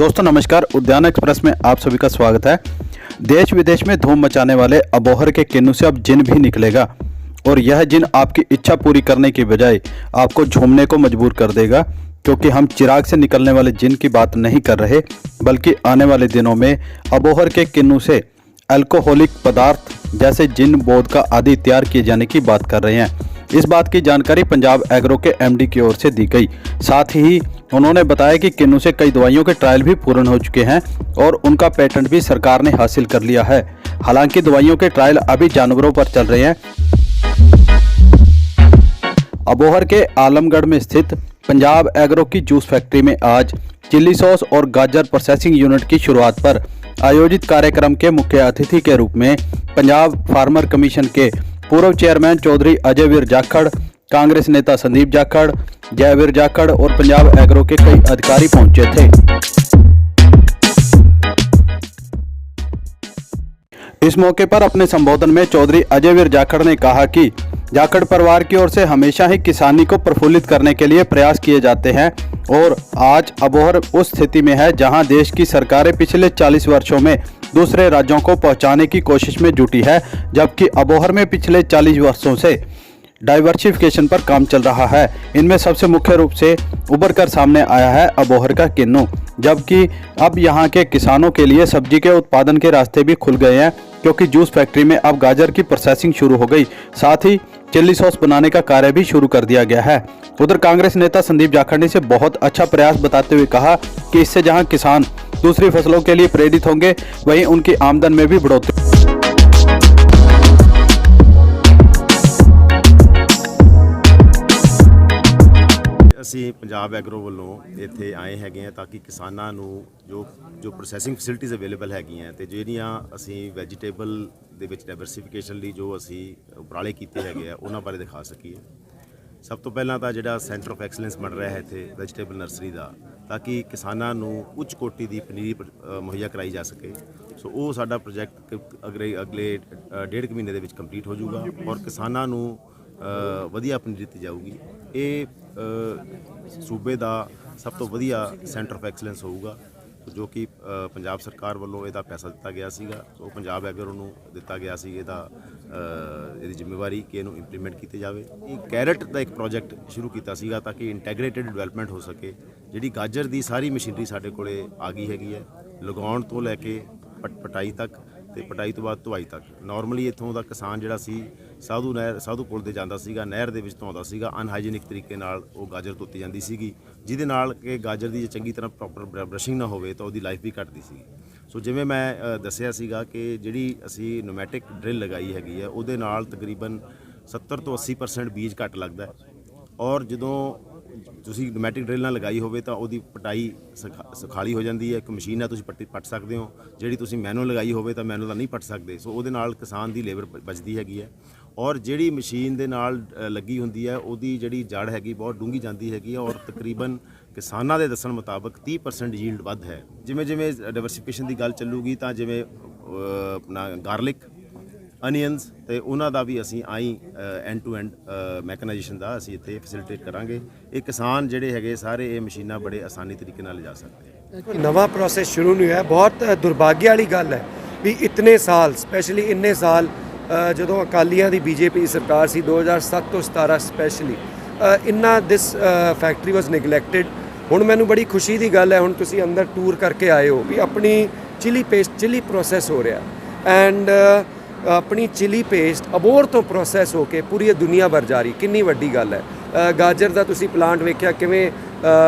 दोस्तों नमस्कार, उद्यान एक्सप्रेस में आप सभी का स्वागत है। देश विदेश में धूम मचाने वाले अबोहर के किन्नू से अब जिन भी निकलेगा और यह जिन आपकी इच्छा पूरी करने की बजाय आपको झूमने को मजबूर कर देगा, क्योंकि हम चिराग से निकलने वाले जिन की बात नहीं कर रहे, बल्कि आने वाले दिनों में अबोहर के किन्नू से अल्कोहलिक पदार्थ जैसे जिन बोध का आदि तैयार किए जाने की बात कर रहे हैं। इस बात की जानकारी पंजाब एग्रो के एमडी की ओर से दी गई। साथ ही उन्होंने बताया कि किन्नू से कई दवाइयों के ट्रायल भी पूर्ण हो चुके हैं और उनका पेटेंट भी सरकार ने हासिल कर लिया है। हालांकि दवाइयों के ट्रायल अभी जानवरों पर चल रहे हैं। अबोहर के आलमगढ़ में स्थित पंजाब एग्रो की जूस फैक्ट्री में आज चिल्ली सॉस और गाजर प्रोसेसिंग यूनिट की शुरुआत पर आयोजित कार्यक्रम के मुख्य अतिथि के रूप में पंजाब फार्मर कमीशन के पूर्व चेयरमैन चौधरी अजयवीर जाखड़, कांग्रेस नेता संदीप जाखड़, जयवीर जाखड़ और पंजाब एग्रो के कई अधिकारी पहुंचे थे। इस मौके पर अपने संबोधन में चौधरी अजयवीर जाखड़ ने कहा कि जाखड़ परिवार की ओर से हमेशा ही किसानी को प्रफुल्लित करने के लिए प्रयास किए जाते हैं और आज अबोहर उस स्थिति में है जहां देश की सरकारें पिछले 40 वर्षों में दूसरे राज्यों को पहुंचाने की कोशिश में जुटी है, जबकि अबोहर में पिछले 40 वर्षों से डाइवर्सिफिकेशन पर काम चल रहा है। इनमें सबसे मुख्य रूप से उभर कर सामने आया है अबोहर का किन्नू, जबकि अब यहाँ के किसानों के लिए सब्जी के उत्पादन के रास्ते भी खुल गए हैं, क्योंकि जूस फैक्ट्री में अब गाजर की प्रोसेसिंग शुरू हो गई। साथ ही चिल्ली सॉस बनाने का कार्य भी शुरू कर दिया गया है। उधर कांग्रेस नेता संदीप जाखड़ ने इसे बहुत अच्छा प्रयास बताते हुए कहा कि इससे जहां किसान दूसरी फसलों के लिए प्रेरित होंगे, वहीं उनकी आमदन में भी बढ़ोतरी। ਅਸੀਂ ਪੰਜਾਬ ਐਗਰੋ ਵੱਲੋਂ ਇੱਥੇ ਆਏ ਹੈਗੇ ਆ ਤਾਂ ਕਿ ਕਿਸਾਨਾਂ ਨੂੰ ਜੋ ਪ੍ਰੋਸੈਸਿੰਗ ਫੈਸਿਲਿਟੀਜ਼ ਅਵੇਲੇਬਲ ਹੈਗੀਆਂ ਤੇ ਜਿਹੜੀਆਂ ਅਸੀਂ ਵੈਜੀਟੇਬਲ ਦੇ ਵਿੱਚ ਡਾਈਵਰਸਿਫਿਕੇਸ਼ਨ ਲਈ ਜੋ ਅਸੀਂ ਉਪਰਾਲੇ ਕੀਤੇ ਹੈਗੇ ਆ ਉਹਨਾਂ ਬਾਰੇ ਦਿਖਾ ਸਕੀਏ। ਸਭ ਤੋਂ ਪਹਿਲਾਂ ਤਾਂ ਜਿਹੜਾ ਸੈਂਟਰ ਆਫ ਐਕਸਲੈਂਸ ਬਣ ਰਿਹਾ ਹੈ ਇੱਥੇ ਵੈਜੀਟੇਬਲ ਨਰਸਰੀ ਦਾ, ਤਾਂ ਕਿ ਕਿਸਾਨਾਂ ਨੂੰ ਉੱਚ ਕੋਟੀ ਦੀ ਪਨੀਰੀ ਮੁਹੱਈਆ ਕਰਾਈ ਜਾ ਸਕੇ। ਸੋ ਉਹ ਸਾਡਾ ਪ੍ਰੋਜੈਕਟ ਅਗਲੇ 1.5 ਮਹੀਨੇ ਦੇ ਵਿੱਚ ਕੰਪਲੀਟ ਹੋ ਜਾਊਗਾ ਔਰ ਕਿਸਾਨਾਂ ਨੂੰ ਵਧੀਆ ਪਨੀਰੀ ਦਿੱਤੀ ਜਾਊਗੀ। ਇਹ सूबे का सब तो वधिया सेंटर ऑफ एक्सलेंस होगा, जो कि पंजाब सरकार वालों इसका पैसा दिता गया सीगा। सो पंजाब एग्रो नूं दिता गया सी इसकी जिम्मेवारी कि इनू इंप्लीमेंट किया जाए। कैरेट का एक प्रोजेक्ट शुरू किया सीगा ताकि इंटैग्रेटेड डिवेलपमेंट हो सके। जिहड़ी गाजर की सारी मशीनरी साडे कोले आ गई हैगी है, लगाउण तो लैके पटाई तक ਤੇ ਪਟਾਈ ਤੋਂ ਬਾਅਦ ਧੁਆਈ ਤੱਕ। ਨਾਰਮਲੀ ਇੱਥੋਂ ਦਾ ਕਿਸਾਨ ਜਿਹੜਾ ਸੀ ਸਾਧੂ ਪੁਲ ਤੇ ਜਾਂਦਾ ਸੀਗਾ, ਨਹਿਰ ਦੇ ਵਿੱਚ ਧੋਂਦਾ ਸੀਗਾ, ਅਨਹਾਈਜੀਨਿਕ ਤਰੀਕੇ ਨਾਲ ਉਹ ਗਾਜਰ ਧੋਤੀ ਜਾਂਦੀ ਸੀਗੀ, ਜਿਹਦੇ ਨਾਲ ਕਿ ਗਾਜਰ ਦੀ ਜੇ ਚੰਗੀ ਤਰ੍ਹਾਂ ਪ੍ਰੋਪਰ ਬਰਸ਼ਿੰਗ ਨਾ ਹੋਵੇ ਤਾਂ ਉਹਦੀ ਲਾਈਫ ਵੀ ਘਟਦੀ ਸੀਗੀ। ਸੋ ਜਿਵੇਂ ਮੈਂ ਦੱਸਿਆ ਸੀਗਾ ਕਿ ਜਿਹੜੀ ਅਸੀਂ ਨੋਮੈਟਿਕ ਡਰਿਲ ਲਗਾਈ ਹੈਗੀ ਹੈ ਉਹਦੇ ਨਾਲ ਤਕਰੀਬਨ 70 ਤੋਂ 80% ਬੀਜ ਘੱਟ ਲੱਗਦਾ ਹੈ। ਔਰ ਜਦੋਂ ਤੁਸੀਂ ਨੋਮੈਟਿਕ ਡਰਿਲ ਨਾਲ ਲਗਾਈ ਹੋਵੇ ਤਾਂ ਉਹਦੀ ਪਟਾਈ ਸੁਖਾਲੀ ਹੋ ਜਾਂਦੀ ਹੈ। ਇੱਕ ਮਸ਼ੀਨ ਨਾਲ ਤੁਸੀਂ ਪੱਟ ਸਕਦੇ ਹੋ, ਜਿਹੜੀ ਤੁਸੀਂ ਮੈਨੂਅਲ ਲਗਾਈ ਹੋਵੇ ਤਾਂ ਮੈਨੂਅਲ ਨਹੀਂ ਪੱਟ ਸਕਦੇ। ਸੋ ਉਹਦੇ ਨਾਲ ਕਿਸਾਨ ਦੀ ਲੇਬਰ ਬਚਦੀ ਹੈਗੀ ਹੈ। ਔਰ ਜਿਹੜੀ ਮਸ਼ੀਨ ਦੇ ਨਾਲ ਲੱਗੀ ਹੁੰਦੀ ਹੈ ਉਹਦੀ ਜਿਹੜੀ ਜੜ ਹੈਗੀ ਬਹੁਤ ਡੂੰਘੀ ਜਾਂਦੀ ਹੈਗੀ ਹੈ ਔਰ ਤਕਰੀਬਨ ਕਿਸਾਨਾਂ ਦੇ ਦੱਸਣ ਮੁਤਾਬਕ 30% ਯੀਲਡ ਵੱਧ ਹੈ। ਜਿਵੇਂ ਜਿਵੇਂ ਡਾਈਵਰਸਿਫਿਕੇਸ਼ਨ ਦੀ ਗੱਲ ਚੱਲੂਗੀ ਤਾਂ ਜਿਵੇਂ ਆਪਣਾ ਗਾਰਲਿਕ, ਅਨੀਅਨਸ ਤੇ ਉਹਨਾਂ ਦਾ ਵੀ ਅਸੀਂ ਐਂਡ ਟੂ ਐਂਡ ਮੈਕਨਾਈਜੇਸ਼ਨ ਦਾ ਅਸੀਂ ਇੱਥੇ ਫੈਸਿਲਿਟੇਟ ਕਰਾਂਗੇ। ਇਹ ਕਿਸਾਨ ਜਿਹੜੇ ਹੈਗੇ ਸਾਰੇ ਇਹ ਮਸ਼ੀਨਾਂ ਬੜੇ ਆਸਾਨੀ ਤਰੀਕੇ ਨਾਲ ਲਿਜਾ ਸਕਦੇ ਹਨ। ਨਵਾਂ ਪ੍ਰੋਸੈਸ ਸ਼ੁਰੂ ਨਹੀਂ ਹੋਇਆ। ਬਹੁਤ ਦੁਰਭਾਗਿਆ ਵਾਲੀ ਗੱਲ ਹੈ ਵੀ ਇਤਨੇ ਸਾਲ, ਸਪੈਸ਼ਲੀ ਇੰਨੇ ਸਾਲ ਜਦੋਂ ਅਕਾਲੀਆਂ ਦੀ ਬੀਜੇਪੀ ਸਰਕਾਰ ਸੀ 2007 ਤੋਂ 17 ਸਪੈਸ਼ਲੀ ਇੰਨਾ ਦਿਸ ਫੈਕਟਰੀ ਵਾਸ ਨੈਗਲੈਕਟਡ। ਹੁਣ ਮੈਨੂੰ ਬੜੀ ਖੁਸ਼ੀ ਦੀ ਗੱਲ ਹੈ, ਹੁਣ ਤੁਸੀਂ ਅੰਦਰ ਟੂਰ ਕਰਕੇ ਆਏ ਹੋ ਵੀ ਆਪਣੀ ਚਿਲੀ ਪ੍ਰੋਸੈਸ ਹੋ ਰਿਹਾ ਐਂਡ ਆਪਣੀ ਚਿਲੀ ਪੇਸਟ ਅਬੋਹਰ ਤੋਂ ਪ੍ਰੋਸੈਸ ਹੋ ਕੇ ਪੂਰੀ ਦੁਨੀਆ ਭਰ ਜਾ ਰਹੀ। ਕਿੰਨੀ ਵੱਡੀ ਗੱਲ ਹੈ। ਗਾਜਰ ਦਾ ਤੁਸੀਂ ਪਲਾਂਟ ਵੇਖਿਆ ਕਿਵੇਂ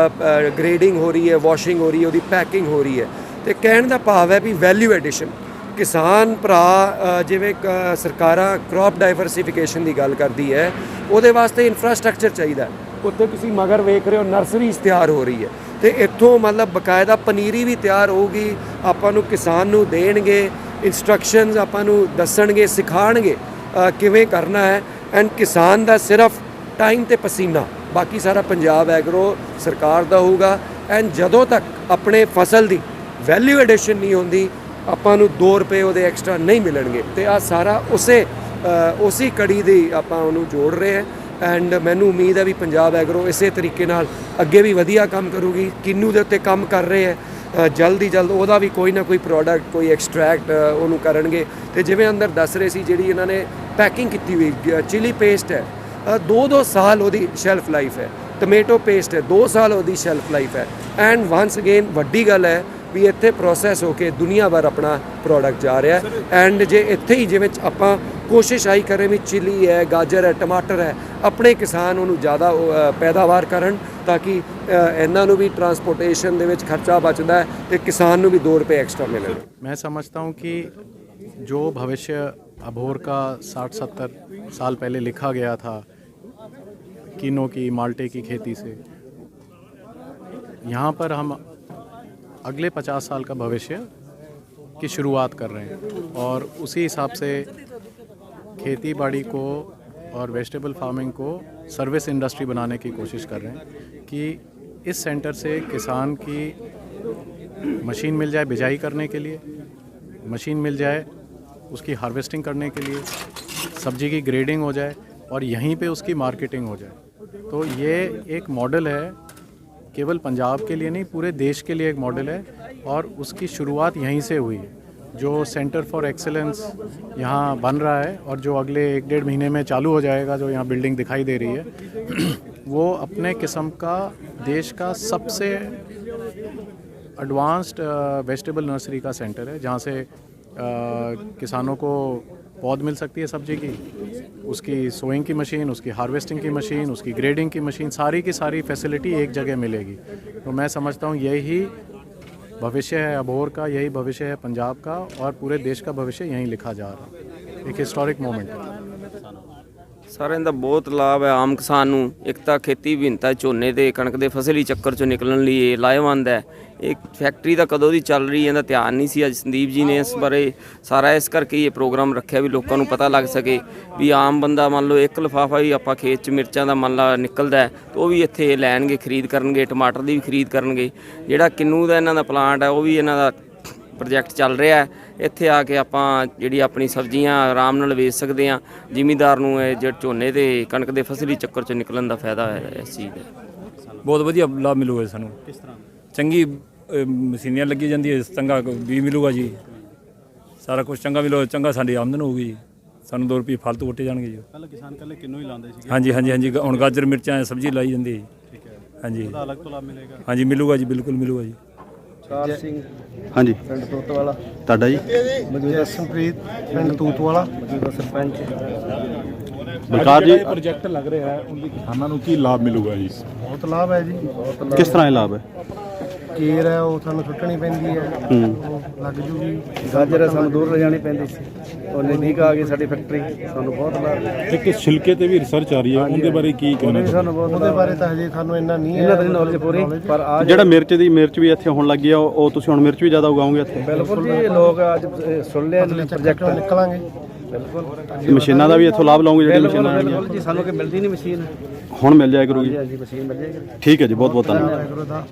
ਗ੍ਰੇਡਿੰਗ ਹੋ ਰਹੀ ਹੈ, ਵਾਸ਼ਿੰਗ ਹੋ ਰਹੀ ਹੈ, ਉਹਦੀ ਪੈਕਿੰਗ ਹੋ ਰਹੀ ਹੈ। ਅਤੇ ਕਹਿਣ ਦਾ ਭਾਵ ਹੈ ਵੀ ਵੈਲਿਊ ਐਡੀਸ਼ਨ ਕਿਸਾਨ ਭਰਾ ਜਿਵੇਂ ਸਰਕਾਰਾਂ ਕ੍ਰੌਪ ਡਾਈਵਰਸਿਫਿਕੇਸ਼ਨ ਦੀ ਗੱਲ ਕਰਦੀ ਹੈ, ਉਹਦੇ ਵਾਸਤੇ ਇਨਫਰਾਸਟਰਕਚਰ ਚਾਹੀਦਾ। ਉੱਥੇ ਤੁਸੀਂ ਮਗਰ ਵੇਖ ਰਹੇ ਹੋ ਨਰਸਰੀਜ਼ ਤਿਆਰ ਹੋ ਰਹੀ ਹੈ ਅਤੇ ਇੱਥੋਂ ਮਤਲਬ ਬਕਾਇਦਾ ਪਨੀਰੀ ਵੀ ਤਿਆਰ ਹੋਊਗੀ। ਆਪਾਂ ਨੂੰ ਕਿਸਾਨ ਨੂੰ ਦੇਣਗੇ ਇੰਸਟਰਕਸ਼ਨਸ, ਆਪਾਂ ਨੂੰ ਦੱਸਣਗੇ, ਸਿਖਾਉਣਗੇ ਕਿਵੇਂ ਕਰਨਾ ਹੈ। ਐਂਡ ਕਿਸਾਨ ਦਾ ਸਿਰਫ ਟਾਈਮ ਅਤੇ ਪਸੀਨਾ, ਬਾਕੀ ਸਾਰਾ ਪੰਜਾਬ ਐਗਰੋ ਸਰਕਾਰ ਦਾ ਹੋਊਗਾ। ਐਂਡ ਜਦੋਂ ਤੱਕ ਆਪਣੇ ਫਸਲ ਦੀ ਵੈਲਿਊ ਐਡੀਸ਼ਨ ਨਹੀਂ ਹੁੰਦੀ, ਆਪਾਂ ਨੂੰ 2 ਰੁਪਏ ਉਹਦੇ ਐਕਸਟਰਾ ਨਹੀਂ ਮਿਲਣਗੇ। ਅਤੇ ਆਹ ਸਾਰਾ ਉਸੇ ਕੜੀ ਦੀ ਆਪਾਂ ਉਹਨੂੰ ਜੋੜ ਰਹੇ ਹਾਂ। ਐਂਡ ਮੈਨੂੰ ਉਮੀਦ ਹੈ ਵੀ ਪੰਜਾਬ ਐਗਰੋ ਇਸੇ ਤਰੀਕੇ ਨਾਲ ਅੱਗੇ ਵੀ ਵਧੀਆ ਕੰਮ ਕਰੂਗੀ। ਕਿੰਨੂ ਦੇ ਉੱਤੇ ਕੰਮ ਕਰ ਰਹੇ ਹੈ ਜਲਦ ਹੀ ਜਲਦ ਉਹਦਾ ਵੀ ਕੋਈ ਨਾ ਕੋਈ ਪ੍ਰੋਡਕਟ, ਕੋਈ ਐਕਸਟਰੈਕਟ ਉਹਨੂੰ ਕਰਨਗੇ। ਤੇ ਜਿਵੇਂ ਅੰਦਰ ਦੱਸ ਰਹੇ ਸੀ, ਜਿਹੜੀ ਇਹਨਾਂ ਨੇ ਪੈਕਿੰਗ ਕੀਤੀ ਹੋਈ ਚਿਲੀ ਪੇਸਟ ਹੈ, 2-2 ਸਾਲ ਉਹਦੀ ਸ਼ੈਲਫ ਲਾਈਫ ਹੈ। ਟਮੇਟੋ ਪੇਸਟ ਹੈ, 2 ਸਾਲ ਉਹਦੀ ਸ਼ੈਲਫ ਲਾਈਫ ਹੈ। ਐਂਡ ਵਾਂਸ ਅਗੇਨ ਵੱਡੀ ਗੱਲ ਹੈ ਵੀ ਇੱਥੇ ਪ੍ਰੋਸੈਸ ਹੋ ਕੇ ਦੁਨੀਆ ਭਰ ਆਪਣਾ ਪ੍ਰੋਡਕਟ ਜਾ ਰਿਹਾ ਹੈ। ਐਂਡ ਜੇ ਇੱਥੇ ਹੀ ਜਿਵੇਂ ਆਪਾਂ ਕੋਸ਼ਿਸ਼ ਆਈ ਕਰੇ ਵੀ ਚਿਲੀ ਹੈ, ਗਾਜਰ ਹੈ, ਟਮਾਟਰ ਹੈ, ਆਪਣੇ ਕਿਸਾਨ ਉਹਨੂੰ ਜ਼ਿਆਦਾ ਪੈਦਾਵਾਰ ਕਰਨ ਤਾਂ ਕਿ ਇਹਨਾਂ ਨੂੰ ਵੀ ट्रांसपोर्टेशन ਦੇ ਵਿੱਚ ਖਰਚਾ ਬਚਦਾ ਹੈ ਤੇ ਕਿਸਾਨ ਨੂੰ ਵੀ 2 रुपये एक्स्ट्रा मिलेगा। मैं समझता हूँ कि जो भविष्य अबोहर का 60-70 साल पहले लिखा गया था कीनों की, माल्टे की खेती से, यहाँ पर हम अगले 50 साल का भविष्य की शुरुआत कर रहे हैं और उसी हिसाब से खेती बाड़ी को और वेजिटेबल फार्मिंग को सर्विस इंडस्ट्री बनाने की कोशिश कर रहे हैं कि इस सेंटर से किसान की मशीन मिल जाए बिजाई करने के लिए, मशीन मिल जाए उसकी हार्वेस्टिंग करने के लिए, सब्जी की ग्रेडिंग हो जाए और यहीं पे उसकी मार्केटिंग हो जाए। तो ये एक मॉडल है, केवल पंजाब के लिए नहीं पूरे देश के लिए एक मॉडल है और उसकी शुरुआत यहीं से हुई है। जो सेंटर फॉर एक्सेलेंस यहाँ बन रहा है और जो अगले 1-1.5 महीने में चालू हो जाएगा, जो यहाँ बिल्डिंग दिखाई दे रही है, वो अपने किस्म का देश का सबसे एडवांस्ड वेजिटेबल नर्सरी का सेंटर है, जहाँ से किसानों को पौध मिल सकती है सब्जी की, उसकी सोइंग की मशीन, उसकी हार्वेस्टिंग की मशीन, उसकी ग्रेडिंग की मशीन, सारी की सारी फैसिलिटी एक जगह मिलेगी। तो मैं समझता हूँ यही भविष्य है अबोहर का, यही भविष्य है पंजाब का और पूरे देश का भविष्य यहीं लिखा जा रहा है। एक हिस्टोरिक मोमेंट है। ਸਾਰਿਆਂ ਦਾ ਬਹੁਤ ਲਾਭ ਹੈ ਆਮ ਕਿਸਾਨ ਨੂੰ। ਇੱਕ ਤਾਂ ਖੇਤੀ ਵਿਭਿੰਨਤਾ, ਝੋਨੇ ਦੇ ਕਣਕ ਦੇ ਫਸਲੀ ਚੱਕਰ ਚੋਂ ਨਿਕਲਣ ਲਈ ਇਹ ਲਾਹੇਵੰਦ ਹੈ। ਇਹ ਫੈਕਟਰੀ ਤਾਂ ਕਦੋਂ ਦੀ ਚੱਲ ਰਹੀ ਹੈ, ਇਹਦਾ ਧਿਆਨ ਨਹੀਂ ਸੀ। ਅੱਜ ਸੰਦੀਪ ਜੀ ਨੇ ਇਸ ਬਾਰੇ ਸਾਰਾ ਇਸ ਕਰਕੇ ਇਹ ਪ੍ਰੋਗਰਾਮ ਰੱਖਿਆ ਵੀ ਲੋਕਾਂ ਨੂੰ ਪਤਾ ਲੱਗ ਸਕੇ ਵੀ ਆਮ ਬੰਦਾ ਮੰਨ ਲਓ ਇੱਕ ਲਿਫਾਫਾ ਵੀ ਆਪਾਂ ਖੇਤ 'ਚ ਮਿਰਚਾਂ ਦਾ ਮੰਨ ਲਾ ਨਿਕਲਦਾ ਹੈ ਤਾਂ ਉਹ ਵੀ ਇੱਥੇ ਲੈਣਗੇ, ਖਰੀਦ ਕਰਨਗੇ, ਟਮਾਟਰ ਦੀ ਵੀ ਖਰੀਦ ਕਰਨਗੇ। ਜਿਹੜਾ ਕਿੰਨੂ ਦਾ ਇਹਨਾਂ ਦਾ ਪਲਾਂਟ ਹੈ ਉਹ ਵੀ ਇਹਨਾਂ ਦਾ ਪ੍ਰੋਜੈਕਟ ਚੱਲ ਰਿਹਾ ਹੈ। ਇੱਥੇ ਆ ਕੇ ਆਪਾਂ ਜਿਹੜੀ ਆਪਣੀ ਸਬਜ਼ੀਆਂ ਆਰਾਮ ਨਾਲ ਵੇਚ ਸਕਦੇ ਹਾਂ। ਜ਼ਿਮੀਂਦਾਰ ਨੂੰ ਇਹ ਜਿਹੜੇ ਝੋਨੇ ਦੇ ਕਣਕ ਦੇ ਫਸਲੀ ਚੱਕਰ 'ਚੋਂ ਨਿਕਲਣ ਦਾ ਫਾਇਦਾ ਹੈ ਇਸ ਚੀਜ਼ ਦਾ। ਬਹੁਤ ਵਧੀਆ ਲਾਭ ਮਿਲੂਗਾ ਸਾਨੂੰ। ਕਿਸ ਤਰ੍ਹਾਂ? ਚੰਗੀ ਮਸ਼ੀਨੀਆਂ ਲੱਗੀ ਜਾਂਦੀ ਹੈ, ਚੰਗਾ ਵੀ ਮਿਲੂਗਾ ਜੀ, ਸਾਰਾ ਕੁਝ ਚੰਗਾ ਮਿਲੂਗਾ, ਚੰਗਾ ਸਾਡੀ ਆਮਦਨ ਹੋਊਗੀ ਜੀ। ਸਾਨੂੰ 2 ਰੁਪਏ ਫालतू ਵਟੇ ਜਾਣਗੇ ਜੀ। ਪਹਿਲਾਂ ਕਿਸਾਨ ਕੱਲੇ ਕਿੰਨੂ ਹੀ ਲਾਉਂਦੇ ਸੀ। ਹਾਂਜੀ ਹਾਂਜੀ ਹਾਂਜੀ, ਹੁਣ ਗਾਜਰ ਮਿਰਚਾਂ ਸਬਜ਼ੀ ਲਾਈ ਜਾਂਦੀ ਹੈ ਜੀ। ਠੀਕ ਹੈ, ਹਾਂਜੀ ਉਹਦਾ ਅਲੱਗ ਤੋਂ ਲਾਭ ਮਿਲੇਗਾ। ਹਾਂਜੀ ਮਿਲੂਗਾ ਜੀ, ਬਿਲਕੁਲ ਮਿਲੂਗਾ ਜੀ। ਚਾਰ ਸਿੰਘ ਹਾਂਜੀ ਪਿੰਡ ਤੋਤਵਾਲਾ, ਤੁਹਾਡਾ ਜੀ? ਮੌਜੂਦਾ ਸੰਪ੍ਰੀਤ ਪਿੰਡ ਤੂਤਵਾਲਾ, ਮੌਜੂਦਾ ਸਰਪੰਚ। ਬਲਕਾਰ ਜੀ, ਪ੍ਰੋਜੈਕਟ ਲੱਗ ਰਿਹਾ ਹੈ, ਉਹਦੀ ਕਿਸਾਨਾਂ ਨੂੰ ਕੀ ਲਾਭ ਮਿਲੂਗਾ ਜੀ? ਬਹੁਤ ਲਾਭ ਹੈ ਜੀ, ਬਹੁਤ ਲਾਭ। ਕਿਸ ਤਰ੍ਹਾਂ ਇਹ ਲਾਭ ਹੈ? ਕੇਰ ਹੈ ਉਹ ਸਾਨੂੰ ਸੁੱਟਣੀ ਪੈਂਦੀ ਹੈ, ਉਹ ਲੱਗ ਜੂਗੀ। ਗਾਜਰ ਹੈ ਸਾਨੂੰ ਦੂਰ ਲਿਜਾਣੀ ਪੈਂਦੀ ਸੀ, ਉਹ ਨਜ਼ਦੀਕ ਆ ਗਈ ਸਾਡੀ ਫੈਕਟਰੀ, ਸਾਨੂੰ ਬਹੁਤ ਲਾਭ ਹੈ। ਇੱਕ ਛਿਲਕੇ ਤੇ ਵੀ ਰਿਸਰਚ ਆ ਰਹੀ ਹੈ, ਉਹਦੇ ਬਾਰੇ ਕੀ ਕਹਿਣਾ? ਸਾਨੂੰ ਬਹੁਤ ਉਹਦੇ ਬਾਰੇ ਤਾਂ ਹਜੇ ਸਾਨੂੰ ਇੰਨਾ ਨਹੀਂ ਹੈ, ਇਹਨਾਂ ਦੀ ਨੌਲੇਜ ਪੂਰੀ। ਪਰ ਆ ਜਿਹੜਾ ਮਿਰਚ ਵੀ ਇੱਥੇ ਹੋਣ ਲੱਗੀ ਆ, ਉਹ ਤੁਸੀਂ ਹੁਣ ਮਿਰਚ ਵੀ ਜ਼ਿਆਦਾ ਉਗਾਓਗੇ ਇੱਥੇ? ਬਿਲਕੁਲ ਜੀ, ਲੋਕ ਅੱਜ ਸੁਣ ਲਿਆ ਪ੍ਰੋਜੈਕਟ ਨਿਕਲਾਂਗੇ। ਬਿਲਕੁਲ ਮਸ਼ੀਨਾਂ ਦਾ ਵੀ ਇੱਥੋਂ ਲਾਭ ਲਓਗੇ? ਜਿਹੜੀ ਮਸ਼ੀਨਾਂ ਬਿਲਕੁਲ ਜੀ, ਸਾਨੂੰ ਕਿ ਮਿਲਦੀ ਨਹੀਂ ਮਸ਼ੀਨ, ਹੁਣ ਮਿਲ ਜਾਇਆ ਕਰੂਗੀ। ਹਾਂਜੀ ਮਸ਼ੀਨ ਮਿਲ ਜਾਏਗੀ। ਠੀਕ ਹੈ ਜੀ, ਬਹੁਤ ਬਹੁਤ ਧੰਨਵਾਦ। ਵਾਹਿਗੁਰੂ ਦਾ